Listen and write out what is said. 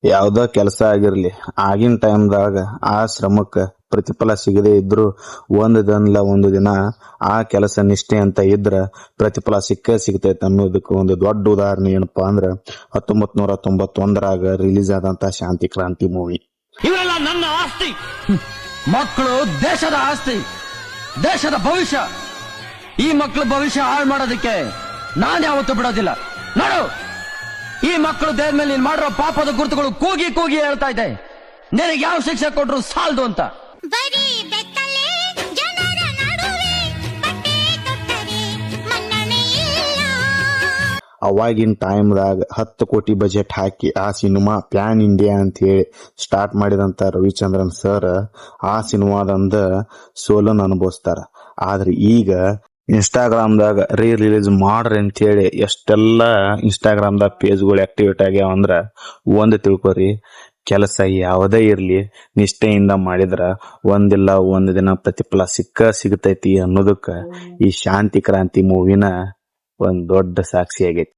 ಯಾವ್ದೋ ಕೆಲಸ ಆಗಿರ್ಲಿ, ಆಗಿನ ಟೈಮ್ದಾಗ ಆ ಶ್ರಮಕ್ಕ ಪ್ರತಿಫಲ ಸಿಗದೇ ಇದ್ರು ಒಂದು ದಿನ ಆ ಕೆಲಸ ನಿಷ್ಠೆ ಅಂತ ಇದ್ರ ಪ್ರತಿಫಲ ಸಿಕ್ಕೇ ಸಿಗ್ತೈತೆ ಅನ್ನೋದಕ್ಕೆ ಒಂದು ದೊಡ್ಡ ಉದಾಹರಣೆ ಏನಪ್ಪಾ ಅಂದ್ರ 1991 ರಿಲೀಸ್ ಆದಂತ ಶಾಂತಿ ಕ್ರಾಂತಿ ಮೂವಿ. ಇವೆಲ್ಲ ನನ್ನ ಆಸ್ತಿ. ಮಕ್ಕಳು ದೇಶದ ಆಸ್ತಿ, ದೇಶದ ಭವಿಷ್ಯ. ಈ ಮಕ್ಕಳ ಭವಿಷ್ಯ ಹಾಳು ಮಾಡೋದಕ್ಕೆ ನಾನು ಯಾವತ್ತೂ ಬಿಡೋದಿಲ್ಲ. ನೋಡು, ಈ ಮಕ್ಕಳು ದೇಹದ ಮೇಲೆ ನೀನ್ ಮಾಡಿರೋ ಪಾಪದ ಗುರುತುಗಳು ಕೂಗಿ ಕೂಗಿ ಹೇಳ್ತಾ ಇದೆ, ನಿನಗೆ ಯಾವ ಶಿಕ್ಷೆ ಕೊಟ್ರು ಸಾಲದು ಅಂತ. ಅವಾಗಿನ ಟೈಮ್ದಾಗ 10 ಕೋಟಿ ಬಜೆಟ್ ಹಾಕಿ ಆ ಸಿನಿಮಾ ಪ್ಯಾನ್ ಇಂಡಿಯಾ ಅಂತ ಹೇಳಿ ಸ್ಟಾರ್ಟ್ ಮಾಡಿದಂತ ರವಿಚಂದ್ರನ್ ಸರ್ ಆ ಸಿನಿಮಾದಂದ ಸೋಲನ್ನು ಅನುಭವಿಸ್ತಾರ. ಆದ್ರೆ ಈಗ ಇನ್ಸ್ಟಾಗ್ರಾಮ್ದಾಗ ರಿಲೀಸ್ ಮಾಡ್ರಿ ಅಂತ ಹೇಳಿ ಎಷ್ಟೆಲ್ಲ ಇನ್ಸ್ಟಾಗ್ರಾಮ್ದಾಗ ಪೇಜ್ಗಳು ಆಕ್ಟಿವೇಟ್ ಆಗ್ಯಾವ ಅಂದ್ರ ಒಂದ್ ತಿಳ್ಕೊರಿ, ಕೆಲಸ ಯಾವುದೇ ಇರ್ಲಿ ನಿಷ್ಠೆಯಿಂದ ಮಾಡಿದ್ರ ಒಂದಿಲ್ಲ ಒಂದ್ ದಿನ ಪ್ರತಿಫಲ ಸಿಗತೈತಿ ಅನ್ನೋದಕ್ಕ ಈ ಶಾಂತಿ ಕ್ರಾಂತಿ ಮೂವಿನ ಒಂದ್ ದೊಡ್ಡ ಸಾಕ್ಷಿ ಆಗೈತಿ.